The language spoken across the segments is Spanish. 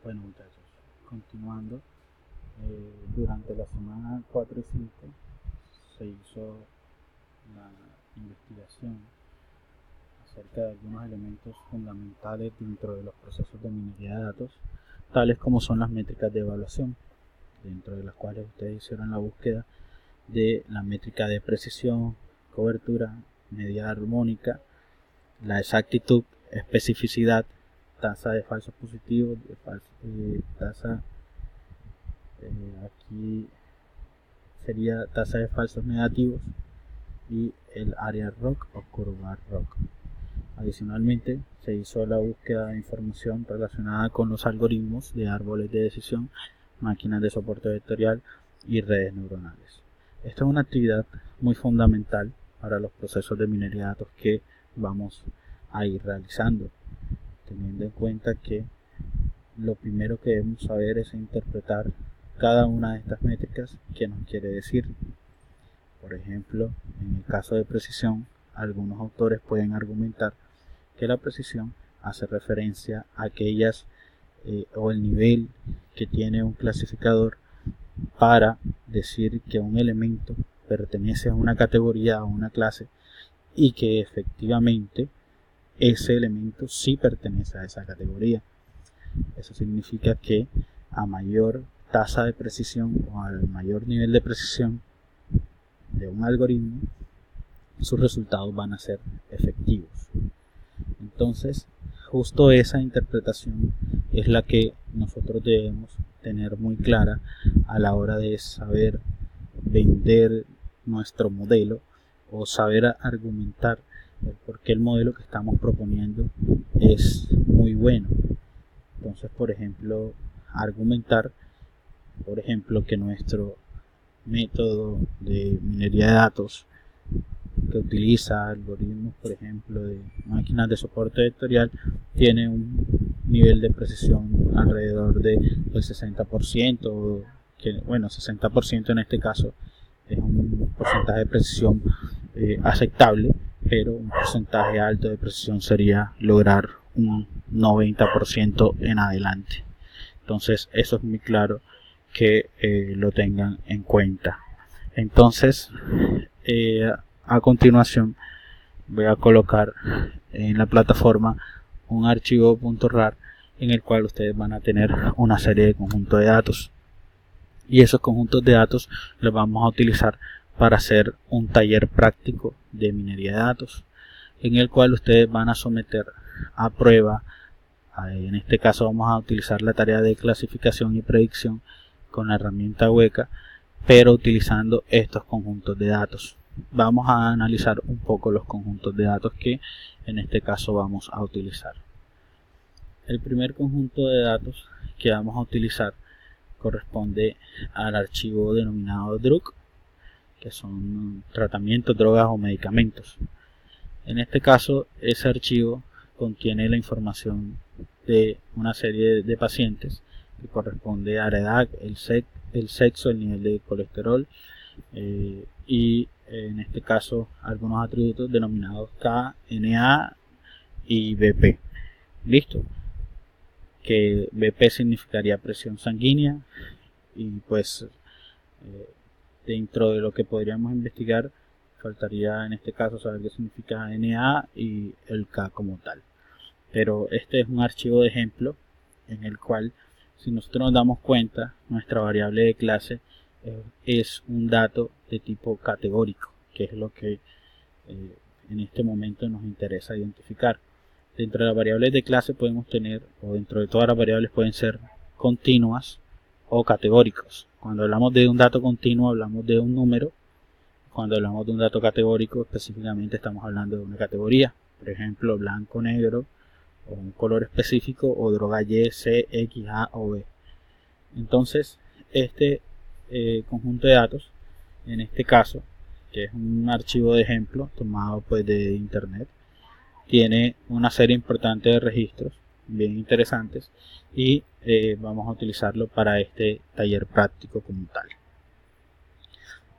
Bueno, muchachos, continuando, durante la semana 4 y 5 se hizo la investigación acerca de algunos elementos fundamentales dentro de los procesos de minería de datos, tales como son las métricas de evaluación, dentro de las cuales ustedes hicieron la búsqueda de la métrica de precisión, cobertura, medida armónica, la exactitud, especificidad, tasa de falsos positivos, tasa aquí sería tasa de falsos negativos y el área ROC o curva ROC. Adicionalmente, se hizo la búsqueda de información relacionada con los algoritmos de árboles de decisión, máquinas de soporte vectorial y redes neuronales. Esta es una actividad muy fundamental para los procesos de minería de datos que vamos a ir realizando, teniendo en cuenta que lo primero que debemos saber es interpretar cada una de estas métricas que nos quiere decir. Por ejemplo, en el caso de precisión, algunos autores pueden argumentar que la precisión hace referencia a aquellas o el nivel que tiene un clasificador para decir que un elemento pertenece a una categoría o una clase y que efectivamente ese elemento sí pertenece a esa categoría. Eso significa que a mayor tasa de precisión o al mayor nivel de precisión de un algoritmo, sus resultados van a ser efectivos. Entonces, justo esa interpretación es la que nosotros debemos tener muy clara a la hora de saber vender nuestro modelo o saber argumentar el por qué el modelo que estamos proponiendo es muy bueno. Entonces, por ejemplo, argumentar, por ejemplo, que nuestro método de minería de datos que utiliza algoritmos, por ejemplo, de máquinas de soporte vectorial, tiene un nivel de precisión alrededor del 60%, que, bueno, 60% en este caso es un porcentaje de precisión aceptable, pero un porcentaje alto de precisión sería lograr un 90% en adelante. Entonces, eso es muy claro que lo tengan en cuenta. Entonces, a continuación voy a colocar en la plataforma un archivo .rar en el cual ustedes van a tener una serie de conjuntos de datos, y esos conjuntos de datos los vamos a utilizar para hacer un taller práctico de minería de datos, en el cual ustedes van a someter a prueba. En este caso vamos a utilizar la tarea de clasificación y predicción con la herramienta Weka, pero utilizando estos conjuntos de datos. Vamos a analizar un poco los conjuntos de datos que en este caso vamos a utilizar. El primer conjunto de datos que vamos a utilizar corresponde al archivo denominado DRUG, que son tratamientos, drogas o medicamentos. En este caso, ese archivo contiene la información de una serie de pacientes que corresponde a la edad, el sexo, el nivel de colesterol y en este caso algunos atributos denominados K, NA y BP. Listo. Que BP significaría presión sanguínea, y pues dentro de lo que podríamos investigar faltaría en este caso saber qué significa NA y el K como tal. Pero este es un archivo de ejemplo en el cual, si nosotros nos damos cuenta, nuestra variable de clase es un dato de tipo categórico, que es lo que en este momento nos interesa identificar. Dentro de las variables de clase podemos tener, o dentro de todas las variables pueden ser continuas o categóricos. Cuando hablamos de un dato continuo hablamos de un número. Cuando hablamos de un dato categórico específicamente estamos hablando de una categoría. Por ejemplo, blanco, negro, o un color específico, o droga Y, C, X, A o B. Entonces, este conjunto de datos, en este caso, que es un archivo de ejemplo tomado pues de internet, tiene una serie importante de registros bien interesantes y vamos a utilizarlo para este taller práctico como tal.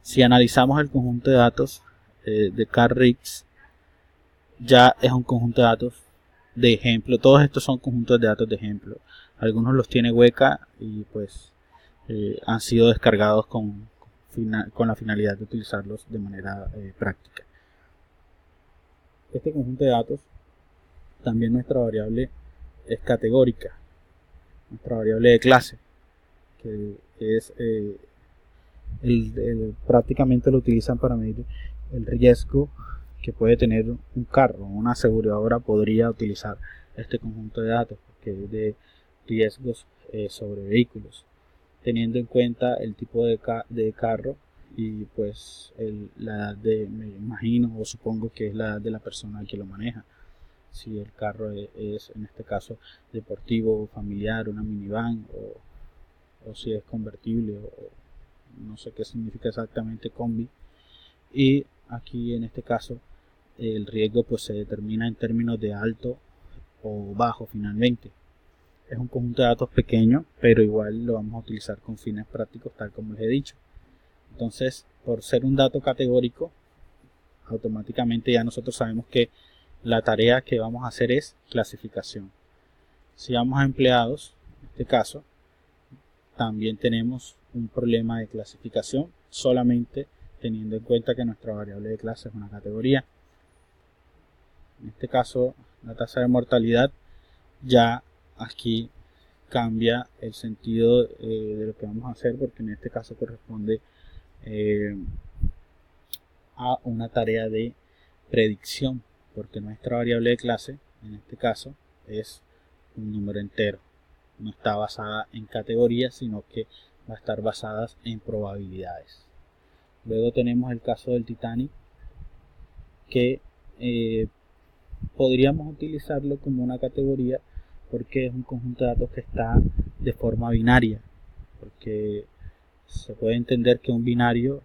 Si analizamos el conjunto de datos de Carl-Riggs, ya es un conjunto de datos de ejemplo. Todos estos son conjuntos de datos de ejemplo. algunos los tiene Weka y pues han sido descargados con la finalidad de utilizarlos de manera práctica. Este conjunto de datos, también nuestra variable es categórica, nuestra variable de clase, que es prácticamente lo utilizan para medir el riesgo que puede tener un carro. Una aseguradora podría utilizar este conjunto de datos porque es de riesgos sobre vehículos, teniendo en cuenta el tipo de carro y pues la edad me imagino o supongo que es la edad de la persona que lo maneja. Si el carro es en este caso deportivo, familiar, una minivan, o si es convertible, o no sé qué significa exactamente combi. Y aquí en este caso el riesgo pues se determina en términos de alto o bajo finalmente. Es un conjunto de datos pequeño, pero igual lo vamos a utilizar con fines prácticos tal como les he dicho. Entonces, por ser un dato categórico, automáticamente ya nosotros sabemos que la tarea que vamos a hacer es clasificación. Si vamos a empleados, en este caso, también tenemos un problema de clasificación, solamente teniendo en cuenta que nuestra variable de clase es una categoría. En este caso, la tasa de mortalidad ya aquí cambia el sentido de lo que vamos a hacer, porque en este caso corresponde a una tarea de predicción, porque nuestra variable de clase en este caso es un número entero, no está basada en categorías, sino que va a estar basada en probabilidades. Luego tenemos el caso del Titanic, que podríamos utilizarlo como una categoría porque es un conjunto de datos que está de forma binaria, porque se puede entender que un binario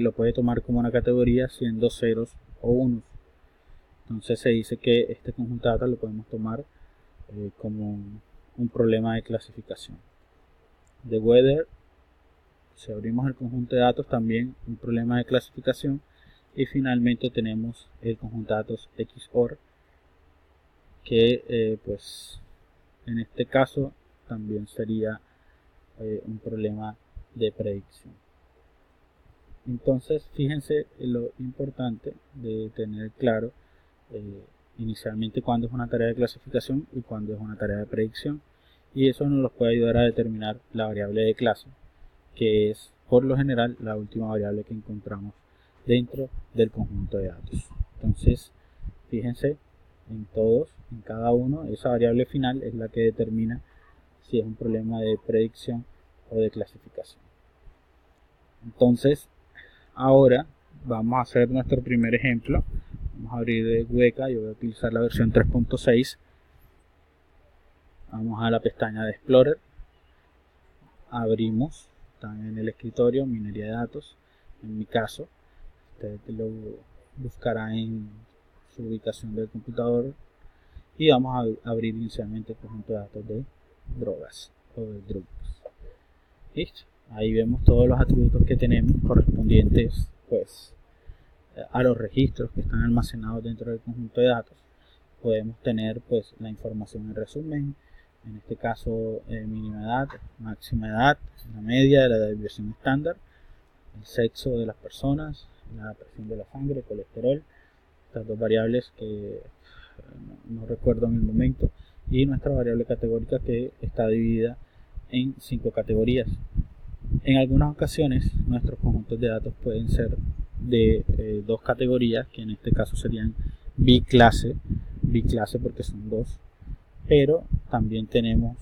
lo puede tomar como una categoría siendo ceros o unos. Entonces se dice que este conjunto de datos lo podemos tomar como un problema de clasificación. De weather, si abrimos el conjunto de datos, también un problema de clasificación. Y finalmente tenemos el conjunto de datos XOR, que pues en este caso también sería un problema de predicción. Entonces fíjense lo importante de tener claro inicialmente cuándo es una tarea de clasificación y cuándo es una tarea de predicción, y eso nos puede ayudar a determinar la variable de clase, que es por lo general la última variable que encontramos dentro del conjunto de datos. Entonces fíjense en cada uno, esa variable final es la que determina si es un problema de predicción o de clasificación. Entonces ahora vamos a hacer nuestro primer ejemplo. Vamos a abrir Weka, yo voy a utilizar la versión 3.6. Vamos a la pestaña de Explorer, abrimos, están en el escritorio, minería de datos. En mi caso, usted lo buscará en su ubicación del computador, y vamos a abrir inicialmente el conjunto de datos de drogas o de drugs. Listo, ahí vemos todos los atributos que tenemos correspondientes pues a los registros que están almacenados dentro del conjunto de datos. Podemos tener pues la información en resumen, en este caso mínima edad, máxima edad, la media de la desviación estándar, el sexo de las personas, la presión de la sangre, colesterol, estas dos variables que no recuerdo en el momento, y nuestra variable categórica que está dividida en 5 categorías. En algunas ocasiones nuestros conjuntos de datos pueden ser de 2 categorías, que en este caso serían biclase porque son 2, pero también tenemos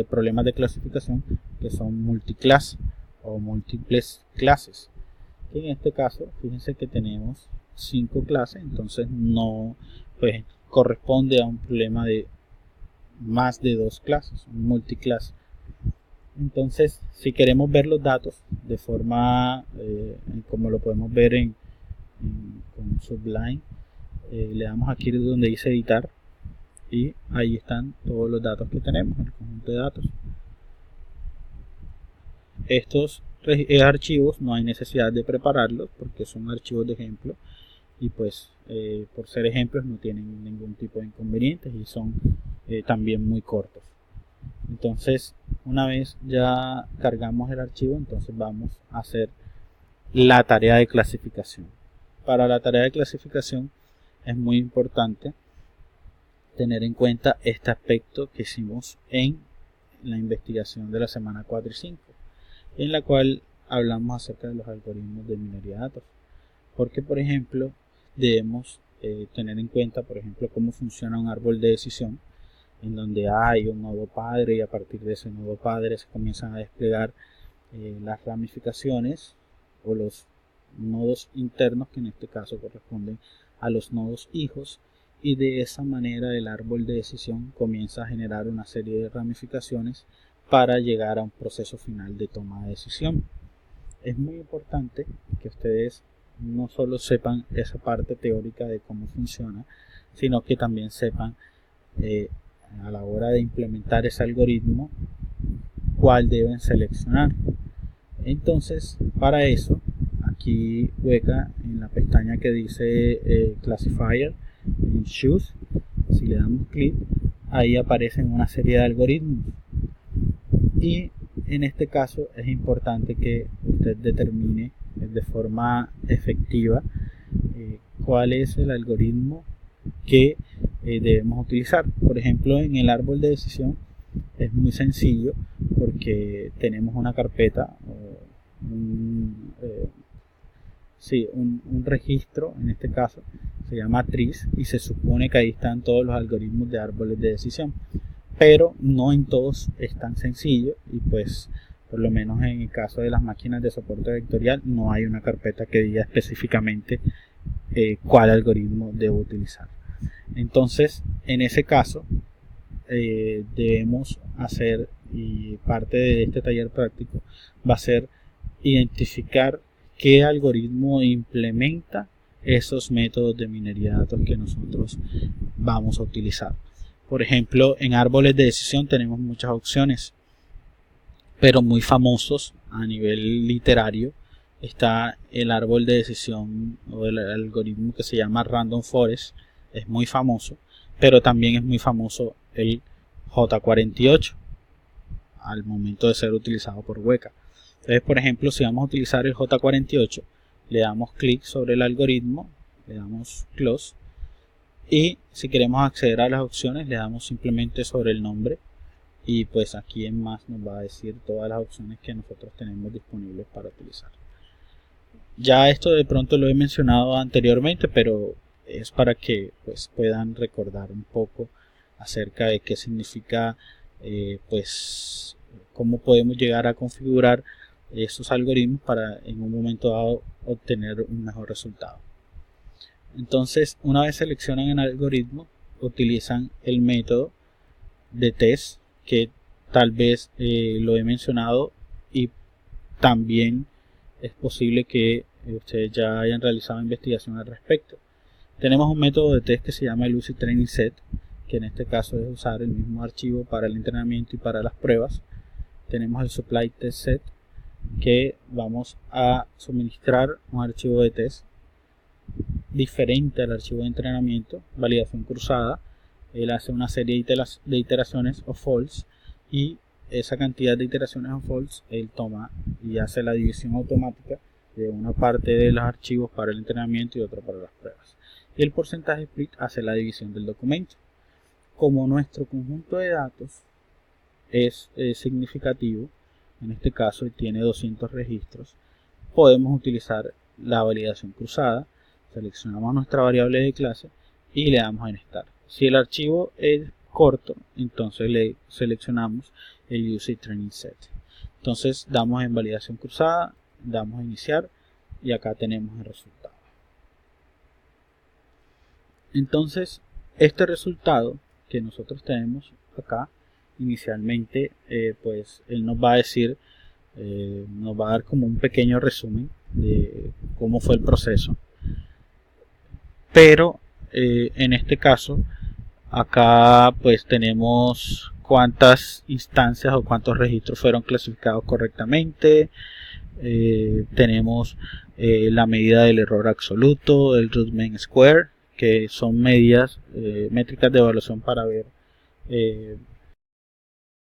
problemas de clasificación que son multiclase o múltiples clases. En este caso fíjense que tenemos 5 clases, entonces no pues corresponde a un problema de más de 2 clases, un multiclase. Entonces si queremos ver los datos de forma como lo podemos ver con Sublime, le damos aquí donde dice editar, y ahí están todos los datos que tenemos en el conjunto de datos. Estos archivos no hay necesidad de prepararlos porque son archivos de ejemplo, y pues por ser ejemplos no tienen ningún tipo de inconvenientes y son también muy cortos. Entonces, una vez ya cargamos el archivo, entonces vamos a hacer la tarea de clasificación. Para la tarea de clasificación es muy importante tener en cuenta este aspecto que hicimos en la investigación de la semana 4 y 5, en la cual hablamos acerca de los algoritmos de minería de datos. Porque, por ejemplo, debemos tener en cuenta, por ejemplo, cómo funciona un árbol de decisión, en donde hay un nodo padre y a partir de ese nodo padre se comienzan a desplegar las ramificaciones o los nodos internos, que en este caso corresponden a los nodos hijos, y de esa manera el árbol de decisión comienza a generar una serie de ramificaciones para llegar a un proceso final de toma de decisión. Es muy importante que ustedes no solo sepan esa parte teórica de cómo funciona, sino que también sepan a la hora de implementar ese algoritmo cuál deben seleccionar. Entonces, para eso, aquí Weka, en la pestaña que dice Classifier, en Choose, si le damos clic, ahí aparecen una serie de algoritmos. Y en este caso es importante que usted determine de forma efectiva cuál es el algoritmo que debemos utilizar. Por ejemplo, en el árbol de decisión es muy sencillo porque tenemos una carpeta un registro, en este caso se llama trees, y se supone que ahí están todos los algoritmos de árboles de decisión, pero no en todos es tan sencillo, y pues por lo menos en el caso de las máquinas de soporte vectorial no hay una carpeta que diga específicamente cuál algoritmo debo utilizar. Entonces, en ese caso debemos hacer, y parte de este taller práctico va a ser identificar qué algoritmo implementa esos métodos de minería de datos que nosotros vamos a utilizar. Por ejemplo, en árboles de decisión tenemos muchas opciones, pero muy famosos a nivel literario está el árbol de decisión o el algoritmo que se llama Random Forest. Es muy famoso, pero también es muy famoso el J48 al momento de ser utilizado por Weka. Entonces, por ejemplo, si vamos a utilizar el J48, le damos clic sobre el algoritmo, le damos close, y si queremos acceder a las opciones le damos simplemente sobre el nombre, y pues aquí en más nos va a decir todas las opciones que nosotros tenemos disponibles para utilizar. Ya esto de pronto lo he mencionado anteriormente, pero es para que pues puedan recordar un poco acerca de qué significa, pues cómo podemos llegar a configurar estos algoritmos para en un momento dado obtener un mejor resultado. Entonces, una vez seleccionan el algoritmo, utilizan el método de test, que tal vez lo he mencionado, y también es posible que ustedes ya hayan realizado investigación al respecto. Tenemos un método de test que se llama el Lucid Training Set, que en este caso es usar el mismo archivo para el entrenamiento y para las pruebas. Tenemos el Supply Test Set, que vamos a suministrar un archivo de test diferente al archivo de entrenamiento, validación cruzada. Él hace una serie de iteraciones o false, y esa cantidad de iteraciones o false él toma y hace la división automática de una parte de los archivos para el entrenamiento y otra para las pruebas. Y el porcentaje split hace la división del documento. Como nuestro conjunto de datos es significativo, en este caso tiene 200 registros, podemos utilizar la validación cruzada. Seleccionamos nuestra variable de clase y le damos en Start. Si el archivo es corto, entonces le seleccionamos el Use Training Set. Entonces damos en validación cruzada, damos a iniciar, y acá tenemos el resultado. Entonces, este resultado que nosotros tenemos acá, inicialmente, pues él nos va a decir, nos va a dar como un pequeño resumen de cómo fue el proceso. Pero en este caso, acá pues tenemos cuántas instancias o cuántos registros fueron clasificados correctamente. Tenemos la medida del error absoluto, el root mean square, que son medidas métricas de evaluación para ver